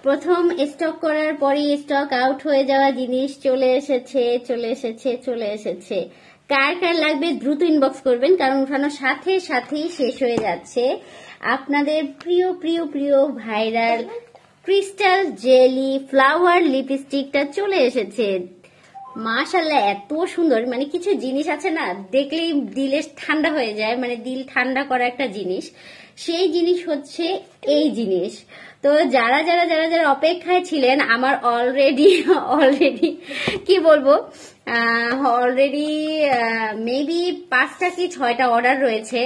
প্রথম স্টক করার পরই স্টক আউট হয়ে যাওয়া জিনিস চলে এসেছে। কার কার লাগবে দ্রুত ইনবক্স করবেন, কারণ উঠানোর সাথে সাথেই শেষ হয়ে যাচ্ছে। আপনাদের প্রিয় প্রিয় প্রিয় ভাইরাল ক্রিস্টাল জেলি ফ্লাওয়ার লিপস্টিকটা চলে এসেছে। মাশাআল্লাহ, এত সুন্দর। মানে কিছু জিনিস আছে না, দেখলেই দিলে ঠান্ডা হয়ে যায়, মানে দিল ঠান্ডা করা একটা জিনিস। সেই জিনিস হচ্ছে এই জিনিস। তো যারা যারা যারা যারা অপেক্ষায় ছিলেন, আমার অলরেডি কি বলবো, অলরেডি মেবি 5টা কি 6টা অর্ডার রয়েছে।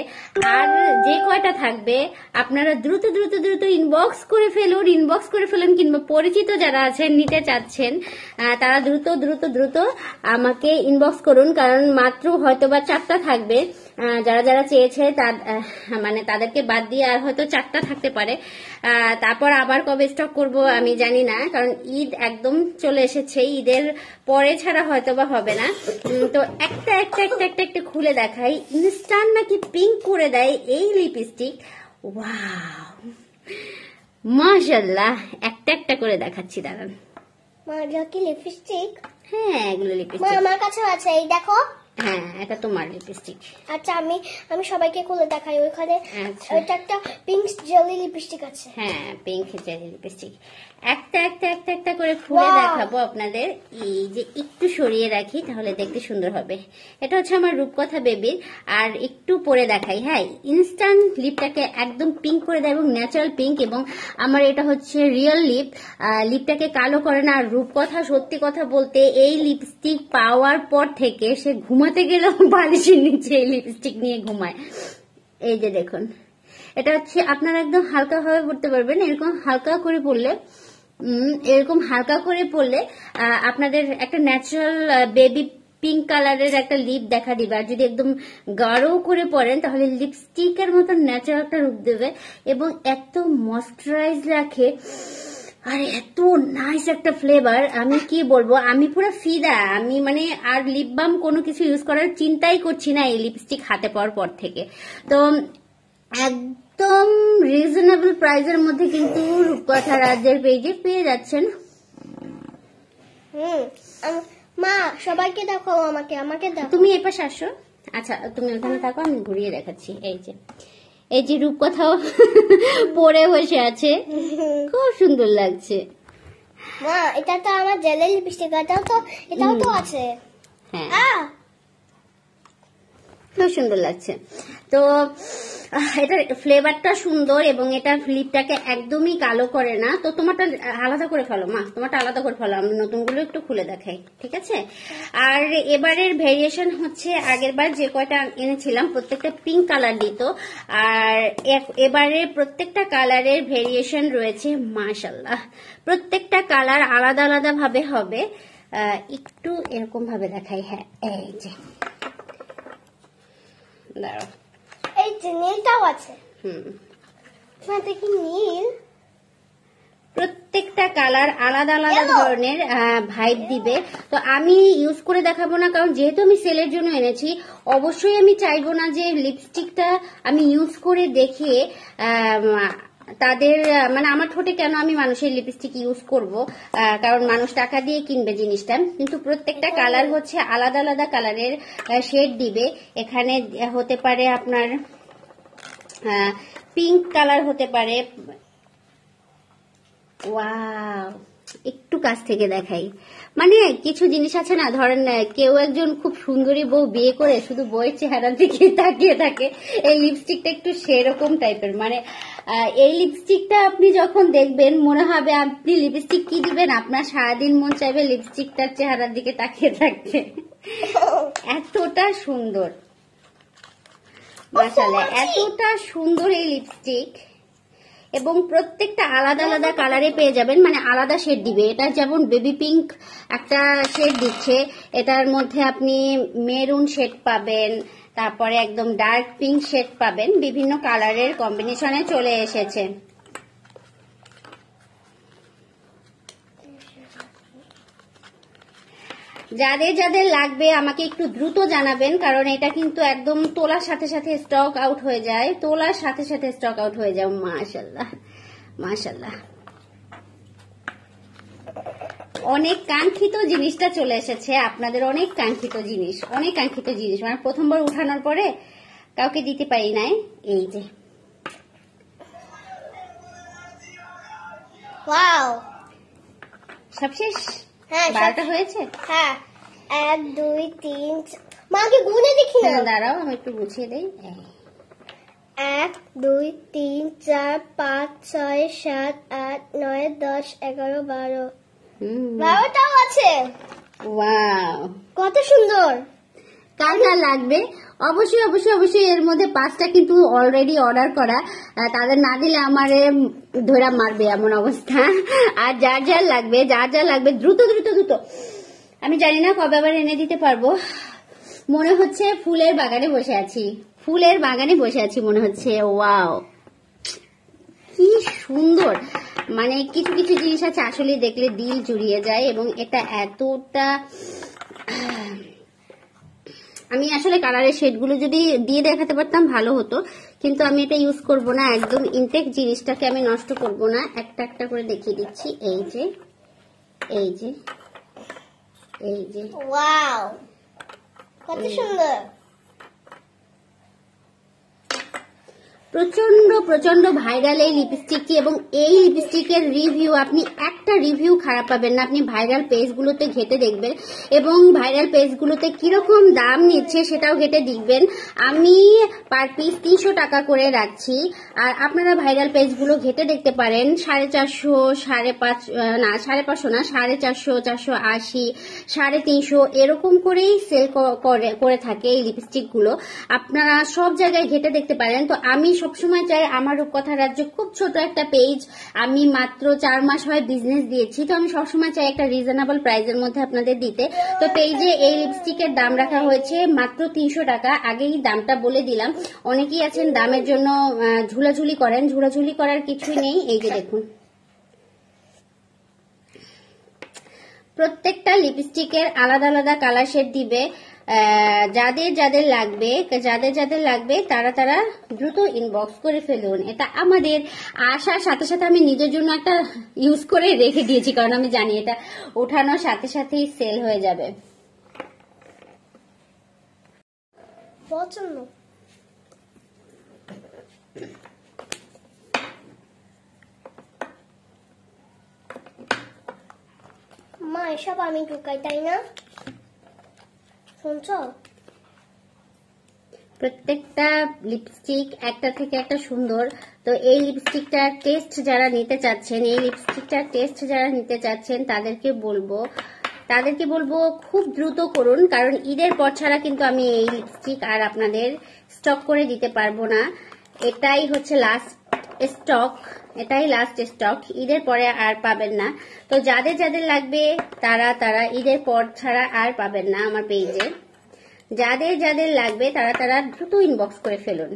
আর যে কয়টা থাকবে আপনারা দ্রুত দ্রুত দ্রুত ইনবক্স করে ফেলুন, কিংবা পরিচিত যারা আছেন নিতে চাচ্ছেন তারা দ্রুত দ্রুত দ্রুত আমাকে ইনবক্স করুন, কারণ মাত্র হয়তোবা 4টা থাকবে। যারা যারা চেয়েছে মানে তাদেরকে বাদ দিয়ে আর হয়তো 4টা থাকতে পারে। তারপর আবার কবে স্টক করব আমি জানি না, কারণ ঈদ একদম চলে এসেছে। ঈদের পরে ছাড়া হয়তোবা হবে না। তো একটা একটা একটা একটা একটা খুলে দেখাই। ইনস্ট্যান্ট নাকি পিঙ্ক করে দেয় এই লিপস্টিক। ওয়াও, মাশাআল্লাহ। একটা একটা করে দেখাচ্ছি, দাঁড়ান। কি লিপস্টিক? হ্যাঁ, এগুলো লিপস্টিক আমার কাছেও আছে, এই দেখো। হ্যাঁ, এটা তোমার লিপস্টিক। আচ্ছা, আমি সবাইকে খুলে দেখাই। ওইখানে ওইটা একটা পিঙ্ক জেলি লিপস্টিক আছে। হ্যাঁ, পিঙ্ক জেলি লিপস্টিক। একটা একটা একটা একটা করে খুলে দেখাবো আপনাদের। এই যে একটু সরিয়ে রাখি, তাহলে দেখতে সুন্দর হবে। এটা হচ্ছে আমার রূপকথা বেবির। আর একটু পরে দেখাই। হ্যাঁ, ইনস্ট্যান্ট লিপটাকে একদম পিঙ্ক করে দেয় এবং ন্যাচারাল পিঙ্ক। এবং আমার এটা হচ্ছে রিয়েল লিপ, লিপটাকে কালো করে না। আর রূপকথা, সত্যি কথা বলতে, এই লিপস্টিক পাওয়ার পর থেকে সে ঘুমাতে গেলেও বালিশের নিচে এই লিপস্টিক নিয়ে ঘুমায়। এই যে দেখুন, এটা হচ্ছে আপনারা একদম হালকা ভাবে পড়তে পারবেন। এরকম হালকা করে পড়লে আপনাদের একটা ন্যাচারাল বেবি পিঙ্ক কালারের একটা লিপ দেখা দিবে। আর যদি একদম গাঢ় করে পড়েন তাহলে লিপস্টিকের মতো ন্যাচারাল একটা রূপ দেবে এবং এত ময়েশ্চারাইজ রাখে। আর এত নাইস একটা ফ্লেভার, আমি কি বলবো, আমি পুরো ফিদা। আমি মানে আর লিপ বাম কোনো কিছু ইউজ করার চিন্তাই করছি না এই লিপস্টিক হাতে পাওয়ার পর থেকে। তো একদম রিজনেবল প্রাইসের মধ্যে কিন্তু রূপকথা রাজ্যের পেজে পেয়ে যাচ্ছেন। মা, সবাইকে দেখো, আমাকে দেখো। তুমি এই পাশে আসো। আচ্ছা, তুমি ওখানে থাকো, আমি ঘুরিয়ে দেখাচ্ছি। এই যে রূপকথাও পরে বসে আছে, খুব সুন্দর লাগছে। মা, এটা তো আমার জেলি লিপস্টিক, এটাও তো আছে। হ্যাঁ, খুব সুন্দর লাগছে। তো এটার ফ্লেভারটা সুন্দর এবং এটা লিপটাকে একদমই কালো করে না। তো তোমারটা আলাদা করে ফেলো মা, তোমারটা আলাদা করে ফেলো, আমি নতুনগুলো একটু খুলে দেখাই, ঠিক আছে? আর এবারের ভেরিয়েশন হচ্ছে আগের বার যে কয়টা এনেছিলাম প্রত্যেকটা পিঙ্ক কালার দিত, আর এবারে প্রত্যেকটা কালারের ভেরিয়েশন রয়েছে। মাশাআল্লাহ, প্রত্যেকটা কালার আলাদা আলাদা ভাবে হবে। একটু এরকম ভাবে দেখাই। হ্যাঁ, এই যে দাঁড়াও, এই যে নীলটাও আছে। কি নীল? প্রত্যেকটা কালার আলাদা আলাদা ধরনের ভাইব দিবে। তো আমি ইউজ করে দেখাবো না, কারণ যেহেতু আমি সেলের জন্য এনেছি, অবশ্যই আমি চাইবো না যে লিপস্টিকটা আমি ইউজ করে দেখিয়ে তাদের মানে আমার ঠোঁটে কেন আমি মানুষের লিপস্টিক ইউজ করব, কারণ মানুষ টাকা দিয়ে কিনবে জিনিসটা। কিন্তু প্রত্যেকটা কালার হচ্ছে আলাদা আলাদা কালারের শেড দিবে। এখানে হতে পারে আপনার পিঙ্ক কালার, হতে পারে, ওয়াও, একটু কাছ থেকে দেখাই। মানে কিছু জিনিস আছে না, ধরেন কেউ একজন খুব সুন্দরী বউ বিয়ে করে শুধু বউয়ের চেহারার দিকে তাকিয়ে থাকে, এই লিপস্টিকটা একটু সেরকম টাইপের। মানে এই লিপস্টিকটা আপনি যখন দেখবেন মনে হবে আপনি লিপস্টিক কি দিবেন, আপনার সারাদিন মন চাইবে লিপস্টিকটার চেহারার দিকে তাকিয়ে থাকতে। এতটা সুন্দর, মাশাআল্লাহ, এতটা সুন্দর এই লিপস্টিক। এবং প্রত্যেকটা আলাদা আলাদা কালারে পেয়ে যাবেন, মানে আলাদা শেড দিবে। এটা যেমন বেবি পিঙ্ক একটা শেড দিচ্ছে, এটার মধ্যে আপনি মেরুন শেড পাবেন, তারপরে একদম ডার্ক পিঙ্ক শেড পাবেন, বিভিন্ন কালারের কম্বিনেশনে চলে এসেছে। যাদের যাদের লাগবে আমাকে একটু দ্রুত জানাবেন, কারণ এটা কিন্তু একদম তোলার সাথে সাথে স্টক আউট হয়ে যায়। মাশাআল্লাহ, মাশাআল্লাহ। অনেক কাঙ্ক্ষিত জিনিসটা চলে এসেছে, আপনাদের অনেক কাঙ্ক্ষিত জিনিস, মানে প্রথমবার উঠানোর পরে কাউকে দিতে পারি নাই। এই যে ওয়াও, সব শেষ। হ্যাঁ 12টা হয়েছে। হ্যাঁ 1 2 3 মাকে গুনে দেখি না। দাঁড়াও আমি একটু গুছিয়ে দেই। 1 2 3 4 5 6 7 8 9 10 11 12 12টাও আছে। ওয়াও, কত সুন্দর। কার কার লাগবে অবশ্যই অবশ্যই অবশ্যই। এর মধ্যে 5টা কিন্তু অলরেডি অর্ডার করা, তাদের না দিলে আমারে ধরা মারবে এমন অবস্থা। আর যার যার লাগবে দ্রুত দ্রুত দ্রুত। আমি জানি না কবে আবার এনে দিতে পারবো। মনে হচ্ছে ফুলের বাগানে বসে আছি মনে হচ্ছে। ওয়াও, কি সুন্দর। মানে কিছু কিছু জিনিস আছে আসলে দেখলে দিল জুড়িয়ে যায়, এবং এটা এতটা, আমি আসলে কালারের শেডগুলো যদি দিয়ে দেখাতে পারতাম ভালো হতো, কিন্তু আমি এটা ইউজ করব না। একদম ইনটেক জিনিসটাকে আমি নষ্ট করব না, একটা একটা করে দেখিয়ে দিচ্ছি। এই যে এই যে এই যে, ওয়াও, কত সুন্দর। প্রচন্ড প্রচন্ড ভাইরাল এই লিপস্টিকটি, এবং এই লিপস্টিকের রিভিউ আপনি একটা রিভিউ খারাপ পাবেন না। আপনি ভাইরাল পেজগুলোতে ঘেটে দেখবেন, এবং ভাইরাল পেজগুলোতে কিরকম দাম নিচ্ছে সেটাও ঘেটে দেখবেন। আমি পার পিস 300 টাকা করে রাখছি, আর আপনারা ভাইরাল পেজগুলো ঘেটে দেখতে পারেন। 450, 550 না, 450, 480, 350 এরকম করেই সেল করে থাকে এই লিপস্টিকগুলো। আপনারা সব জায়গায় ঘেটে দেখতে পারেন। তো আমি সবসময় চাই, আমার রূপকথা রাজ্য খুব ছোট একটা পেজ, আমি মাত্র 4 মাস হয় বিজনেস দিয়েছি, তো আমি সবসময় চাই একটা রিজনেবল প্রাইসের মধ্যে আপনাদের দিতে। তো পেজে এই লিপস্টিকের দাম রাখা হয়েছে মাত্র 300 টাকা। আগেই দামটা বলে দিলাম। অনেকেই আছেন দামের জন্য ঝুলাঝুলি করেন, ঝুলাঝুলি করার কিছুই নেই। এই যে দেখুন, প্রত্যেকটা লিপস্টিকের আলাদা আলাদা কালার শেড দিবে। যাদের যাদের লাগবে তারা দ্রুত ইনবক্স করে ফেলুন। এটা আমাদের আসার সাথে সাথে আমি নিজের জন্য একটা ইউজ করে রেখে দিয়েছি, কারণ আমি জানি এটা ওঠানোর সাথে সাথেই সেল হয়ে যাবে। পছন্দ মা, এসব আমি ঢুকাই, তাই না? শুনছো? প্রত্যেকটা লিপস্টিক একটা থেকে একটা সুন্দর। তো এই লিপস্টিকটার টেস্ট যারা নিতে চাচ্ছেন তাদেরকে বলবো খুব দ্রুত করুন, কারণ ঈদের পর ছাড়া কিন্তু আমি এই লিপস্টিক আর আপনাদের স্টক করে দিতে পারবো না। এটাই হচ্ছে লাস্ট স্টক, ঈদের পরে আর পাবেন না। তো যাদের লাগবে তারা ঈদের পর ছাড়া আর পাবেন না আমার পেজে। যাদের লাগবে তারা দ্রুত ইনবক্স করে ফেলুন।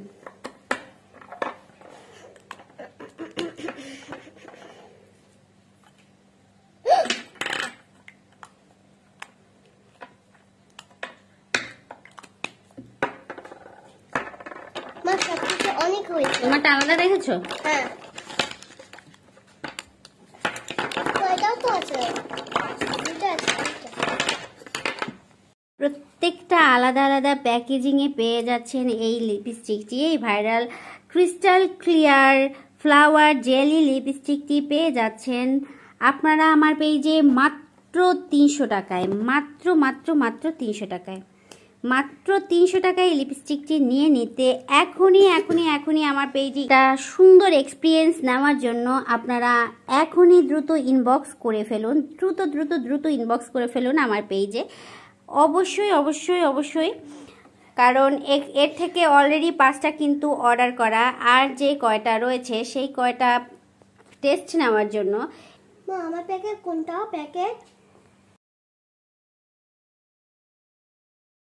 মা, সবকিছু অনেক হয়েছে। তোমারটা আলাদা দেখেছো? হ্যাঁ, এটাও তো আছে, দুটো আছে। প্রত্যেকটা আলাদা আলাদা প্যাকেজিং এ পেয়ে যাচ্ছেন এই লিপস্টিকটি। এই viral crystal clear flower jelly লিপস্টিকটি পেয়ে যাচ্ছেন আপনারা আমার পেজে মাত্র 300 টাকায়। মাত্র 300 টাকায়, মাত্র 300 টাকায় এই লিপস্টিকটি নিয়ে নিতে এখনই আমার পেজে একটা সুন্দর এক্সপিরিয়েন্স নেওয়ার জন্য আপনারা এখনই দ্রুত ইনবক্স করে ফেলুন। দ্রুত ইনবক্স করে ফেলুন আমার পেজে। অবশ্যই, কারণ এর থেকে অলরেডি 5টা কিন্তু অর্ডার করা, আর যে কয়টা রয়েছে সেই কয়টা টেস্ট নেওয়ার জন্য। মা, আমার প্যাকেট কোনটা? প্যাকেট